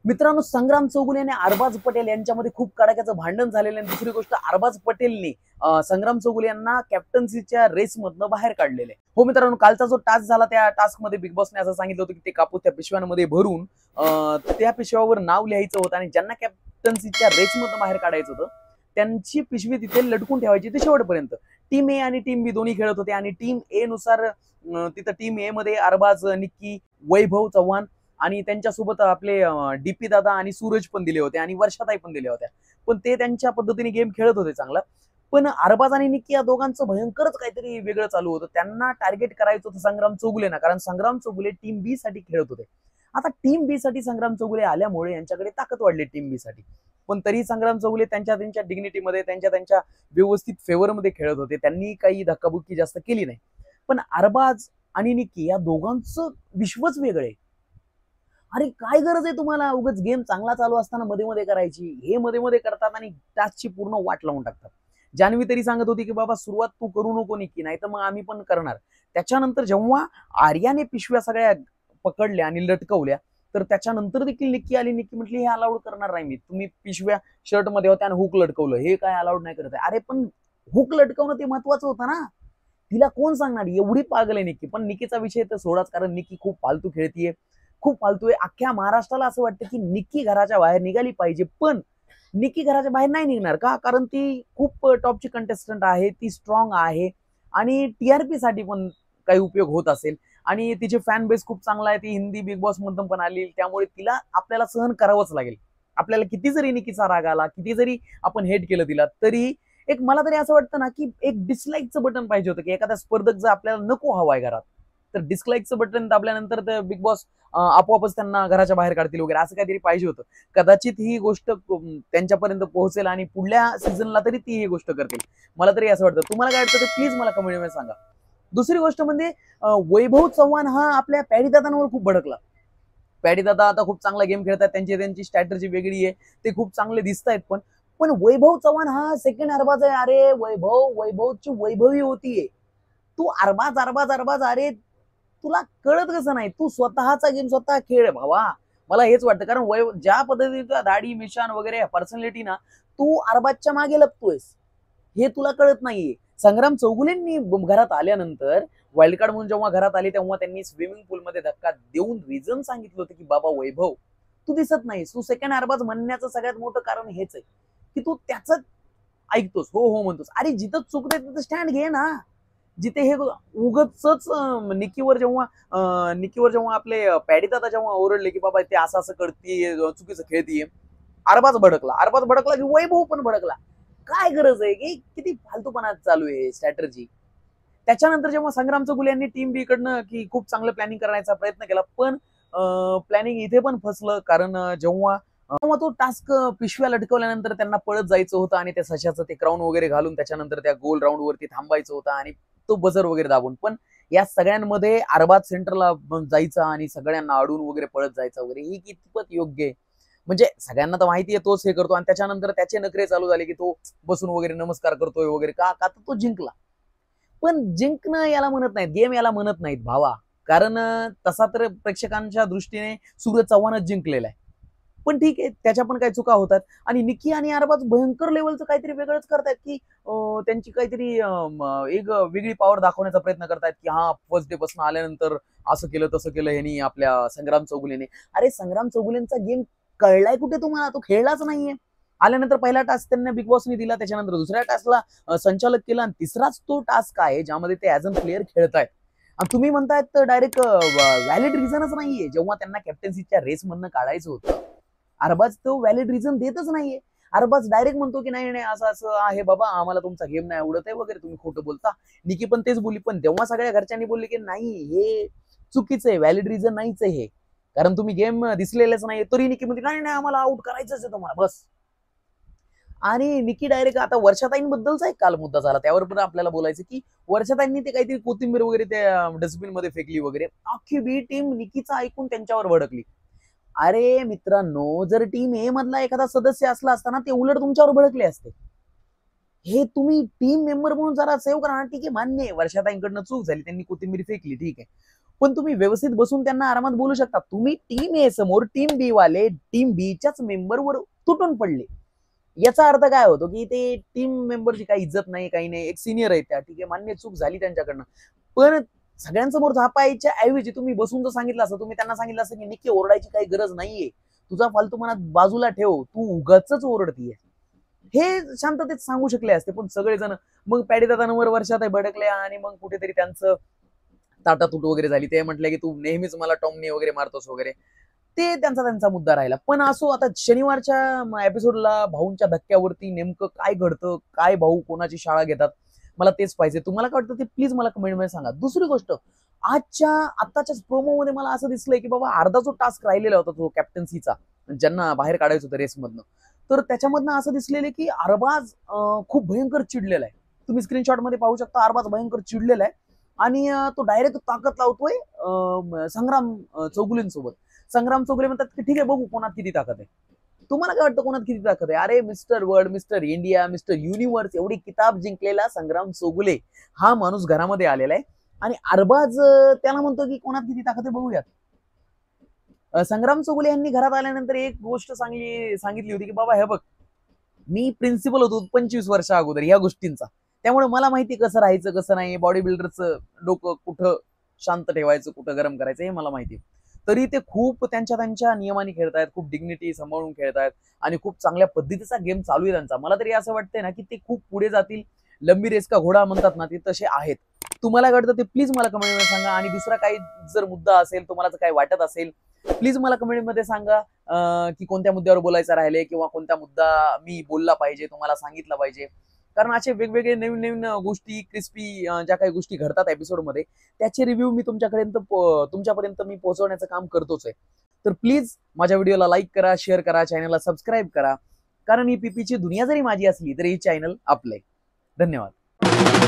मित्रांनो, संग्राम चौगुले आणि अरबाज पटेल यांच्यामध्ये खूप कडाक्याचं भांडण झालेलं आहे। दुसरी गोष्ट, अरबाज पटेलने संग्राम चौगुले यांना कॅप्टन्सीच्या रेसमधनं बाहेर काढलेले। हो मित्रांनो, कालचा जो टास्क झाला त्या टास्क मध्ये बिग बॉसने असं सांगितलं होतं की ते कापूस त्या पिशव्यांमध्ये भरून त्या पिशव्यावर नाव लिहायचं होतं आणि ज्यांना कॅप्टन्सीच्या रेसमधनं बाहेर काढायचं होतं त्यांची पिशवी तिथे लटकून ठेवायची ते शेवटपर्यंत। टीम ए आणि टीम बी दोन्ही खेळत होते आणि टीम ए नुसार तिथं टीम ए मध्ये अरबाज, निक्की, वैभव चव्हाण आणि त्यांच्यासोबत आपले डीपी दादा आणि सूरज पण दिले होते आणि वर्षाताई पण दिल्या होत्या। पण ते त्यांच्या पद्धतीने गेम खेळत होते चांगला। पण अरबाज आणि निक्की या दोघांचं भयंकरच काहीतरी वेगळं चालू होतं। त्यांना टार्गेट करायचं होतं संग्राम चौगुलेना, कारण संग्राम चौगुले टीम बी साठी खेळत होते। आता टीम बी साठी संग्राम चौगुले आल्यामुळे यांच्याकडे ताकद वाढली टीम बी साठी। पण तरी संग्राम चौगुले त्यांच्या डिग्निटीमध्ये त्यांच्या व्यवस्थित फेवरमध्ये खेळत होते। त्यांनी काही धक्काबुक्की जास्त केली नाही। पण अरबाज आणि निक्की या दोघांचं विश्वच वेगळं आहे। अरे काय गरज आहे तुम्हाला उगाच गेम चांगला चालू असताना मध्ये मध्ये करायची? हे मध्ये मध्ये करतात आणि टास्कची पूर्ण वाट लावून टाकतात। जान्हवी तरी सांगत होती की बाबा सुरुवात तू करू नको निक्की, नाही तर मग आम्ही पण करणार। त्याच्यानंतर जेव्हा आर्याने पिशव्या सगळ्या पकडल्या आणि लटकवल्या तर त्याच्यानंतर देखील निक्की आली। निक्की म्हटली हे अलाउड करणार नाही मी, तुम्ही पिशव्या शर्ट मध्ये होत्या आणि हुक लटकवलं, हे काय अलाउड नाही करत आहे। अरे पण हुक लटकवणं ते महत्वाचं होतं ना, तिला कोण सांगणार? एवढी पागल आहे निक्की। पण निक्कीचा विषय तर सोडाच, कारण निक्की खूप फालतू खेळतीये, खूप फालतू आहे। अख्ख्या महाराष्ट्राला असं वाटतं की निक्की घराच्या बाहेर निघाली पाहिजे, पण निक्की घराच्या बाहेर नाही निघणार का? कारण ती खूप टॉपची कंटेस्टंट आहे, ती स्ट्रॉंग आहे आणि टीआरपी साठी पण काही उपयोग होत असेल आणि तिचे फॅन बेस खूप चांगला आहे। ती हिंदी बिग बॉस मधून पण आली, त्यामुळे तिला आपल्याला सहन करावंच लागेल। आपल्याला किती जरी निक्कीचा राग आला, किती जरी आपण हेट केलं तिला, तरी एक मला तरी असं वाटतं ना की एक डिसलाईकचं बटन पाहिजे होतं की एखादा स्पर्धक जर आपल्याला नको हवाय घरात तर डिसलाईकचं बटन दाबल्यानंतर तर बिग बॉस आपोआपच त्यांना घराच्या बाहेर काढतील वगैरे, असं काहीतरी पाहिजे होतं। कदाचित ही गोष्ट त्यांच्यापर्यंत पोहोचेल आणि पुढल्या सीझनला तरी ती ही गोष्ट करतील, मला तरी असं वाटतं। तुम्हाला काय वाटतं ते प्लीज मला कमेंटमध्ये सांगा। दुसरी गोष्ट म्हणजे वैभव चव्हाण हा आपल्या पॅडी दादांवर खूप भडकला। पॅडी दादा आता खूप चांगला गेम खेळतात, त्यांची स्ट्रॅटर्जी वेगळी आहे, ते खूप चांगले दिसत आहेत। पण वैभव चव्हाण हा सेकंड अरबाज आहे। अरे वैभवची वैभवी होतीये, तू अरबाज अरबाज अरबाज, अरे तुला कळत कसं नाही? तू स्वतःचा गेम स्वतः खेळ भावा, मला हेच वाटतं। कारण ज्या पद्धतीचा दाढी मिशान वगैरे पर्सनॅलिटी ना, तू अरबाजच्या मागे लपतोयस हे तुला कळत नाहीये। संग्राम चौगुलेंनी घरात आल्यानंतर, वाईल्ड कार्ड म्हणून जेव्हा घरात आले तेव्हा त्यांनी स्विमिंग पूलमध्ये धक्का देऊन रिझन सांगितलं होतं की बाबा वैभव तू दिसत नाहीस, तू सेकंड अरबाज म्हणण्याचं सगळ्यात मोठं कारण हेच आहे की तू त्याच ऐकतोस, हो हो म्हणतोस। अरे जिथं चुकते तिथं स्टँड घे ना। जिथे हे उगच निक्कीवर जेव्हा आपले पॅडी दादा जेव्हा ओरडले की बाबा ते असं असं करते, चुकीचं खेळतीये, अरबाज भडकला की वैभव पण भडकला। काय गरज आहे की किती फालतूपणा चालू आहे स्ट्रॅटर्जी। त्याच्यानंतर जेव्हा संग्राम चौगुले यांनी टीम बी कडनं की खूप चांगलं प्लॅनिंग करण्याचा प्रयत्न केला, पण प्लॅनिंग इथे पण फसलं। कारण जेव्हा तो टास्क पिशव्या लटकवल्यानंतर त्यांना पळत जायचं होतं आणि त्या सशाचं ते क्राऊन वगैरे घालून त्याच्यानंतर त्या गोल राऊंड वरती थांबायचं होतं आणि तो बजर वगैरे दाबून, पण या सगळ्यांमध्ये अरबाज सेंटरला जायचा आणि सगळ्यांना अडून वगैरे पळत जायचं वगैरे, ही कितपत योग्य आहे? म्हणजे सगळ्यांना तर माहिती आहे तोच हे करतो आणि त्याच्यानंतर त्याचे नखरे चालू झाले की तो बसून वगैरे नमस्कार करतोय वगैरे, का तर तो जिंकला। पण जिंकणं याला म्हणत नाहीत, गेम याला म्हणत नाहीत भावा। कारण तसा तर प्रेक्षकांच्या दृष्टीने सूरज चव्हाणच जिंकलेला आहे। पण ठीक आहे, त्याच्या पण काही चुका होतात आणि निक्की आणि अरबाज भयंकर लेवलचं काहीतरी वेगळंच करतायत की त्यांची काहीतरी एक वेगळी पॉवर दाखवण्याचा प्रयत्न करतायत की हा फर्स्ट डे पासून आल्यानंतर असं केलं तसं केलं ह्यांनी आपल्या संग्राम चौगुलेने। अरे संग्राम चौगुलेंचा गेम कळलाय कुठे तुम्हाला? तो खेळलाच नाहीये। आल्यानंतर पहिला टास्क त्यांना बिग बॉसने दिला, त्याच्यानंतर दुसऱ्या टास्कला संचालक केला आणि तिसराच तो टास्क आहे ज्यामध्ये ते ऍज अ प्लेअर खेळतायत। आणि तुम्ही म्हणतायत डायरेक्ट व्हॅलिड रिझनच नाहीये। जेव्हा त्यांना कॅप्टन्सीच्या रेस मधनं काढायचं होतं, अरबाज तो व्हॅलिड रिझन देतच नाहीये। अरबाज डायरेक्ट म्हणतो की नाही नाही असं असं आहे बाबा, आम्हाला तुमचा गेम नाही आवडत आहे वगैरे, तुम्ही खोटं बोलता। निकी पण तेच बोलली, पण तेव्हा सगळ्या घरच्यांनी बोलले की नाही हे चुकीचं आहे, व्हॅलिड रिझन नाहीच आहे हे, कारण तुम्ही गेम दिसलेलेच नाही। तरी निकी म्हणते नाही नाही आम्हाला आउट करायचंच आहे तुम्हाला बस। आणि निकी डायरेक्ट आता वर्षाताईंबद्दलचा एक काल मुद्दा झाला, त्यावर पण आपल्याला बोलायचं की वर्षाताईंनी ते काहीतरी कोथिंबीर वगैरे त्या डस्टबिन मध्ये फेकली वगैरे, अख्खी बी टीम निकीचं ऐकून त्यांच्यावर भडकली। अरे मित्रांनो, जर टीम ए मधला एखादा सदस्य असला असता ना, ते उलट तुमच्यावर भडकले असते। हे तुम्ही टीम मेंबर म्हणून जरा सेव्ह करा ना। ठीक आहे, मान्य आहे वर्षाताईंकडनं चूक झाली, त्यांनी कोथिंबीर फेकली, ठीक आहे, पण तुम्ही व्यवस्थित बसून त्यांना आरामात बोलू शकता. तुम्ही टीम ए समोर टीम बी वाले टीम बीच्याच मेंबरवर तुटून पडले. याचा अर्थ काय होतो की ते टीम मेंबरची काही इज्जत नाही, काही नाही. एक सिनियर आहे त्या, ठीक आहे, मान्य चूक झाली त्यांच्याकडनं, पण सगळ्यांसमोर झापायच्या ऐवजी तुम्ही बसून जर सांगितलं असं, तुम्ही त्यांना सांगितलं असं की निक्की ओरडायची काही गरज नाहीये, तुझा फालतू मनात बाजूला ठेव, तू उगाच ओरडतीये, हे शांततेत सांगू शकले असते. पण सगळेजण मग पॅडी दादांवर वर्षात भडकले आणि मग कुठेतरी त्यांचं ताटातूट वगैरे झाली. ते म्हटले की तू नेहमीच मला टॉमनी वगैरे मारतोस वगैरे, ते त्यांचा मुद्दा राहिला. पण असो, आता शनिवारच्या एपिसोडला भाऊंच्या धक्क्यावरती नेमकं काय घडतं, काय भाऊ कोणाची शाळा घेतात, मला तेच पाहिजे. तुम्हाला काय वाटतं ते प्लीज मला कमेंटमध्ये सांगा. दुसरी गोष्ट, आत्ताच्याच प्रोमो मध्ये मला असं दिसलंय की बाबा अर्धा जो टास्क राहिलेला होता तो कॅप्टन्सीचा, ज्यांना बाहेर काढायचं होतं रेसमधनं, तर त्याच्यामधनं असं दिसलेलं की अरबाज खूप भयंकर चिडलेला आहे. तुम्ही स्क्रीनशॉट मध्ये पाहू शकता, अरबाज भयंकर चिडलेला आहे आणि तो डायरेक्ट ताकद लावतोय संग्राम चौगुलेंसोबत. संग्राम चौगुले म्हणतात की ठीक आहे, बघू कोणात किती ताकद आहे. तुम्हाला काय वाटतं कोणात किती ताकद आहे? अरे mister world, mister India, mister universe एवढी किताब जिंकलेला संग्राम चौगुले हा माणूस घरामध्ये आलेला आहे आणि अरबाज त्याला म्हणतो की कोणात किती ताकद आहे बघूयात. संग्राम चौगुले यांनी घरात आल्यानंतर एक गोष्ट सांगितली होती की बाबा हे बघ, मी प्रिन्सिपल होतो 25 वर्षा अगोदर या गोष्टींचा, त्यामुळे मला माहिती कसं राहायचं कसं नाही, बॉडी बिल्डरचं डोकं कुठं शांत ठेवायचं कुठं गरम करायचं हे मला माहिती. तरी ते खूप त्यांच्या नियमाने खेळतायत, खूप डिग्निटी सांभाळून खेळतायत आणि खूप चांगल्या पद्धतीचा गेम चालू आहे त्यांचा. मला तरी असं वाटतंय ना की ते खूप पुढे जातील. लंबी रेस का घोडा म्हणतात ना, ते तसे आहेत. तुम्हाला वाटतं ते प्लीज मला कमेंटमध्ये सांगा. आणि दुसरा काही जर मुद्दा असेल, तुम्हाला जर काही वाटत असेल, प्लीज मला कमेंटमध्ये सांगा की कोणत्या मुद्द्यावर बोलायचं राहिले किंवा कोणत्या मुद्दा मी बोलला पाहिजे, तुम्हाला सांगितलं पाहिजे. कारण असे वेगवेगळे नवीन गोष्टी, क्रिस्पी ज्या काही गोष्टी घडतात एपिसोडमध्ये, त्याचे रिव्ह्यू मी तुमच्यापर्यंत मी पोहोचवण्याचं काम करतोच आहे. तर प्लीज माझ्या व्हिडिओला लाईक करा, शेअर करा, चॅनलला सबस्क्राईब करा. कारण ही पीपीची दुनिया जरी माझी असली तरी ही चॅनल आपलं आहे. धन्यवाद.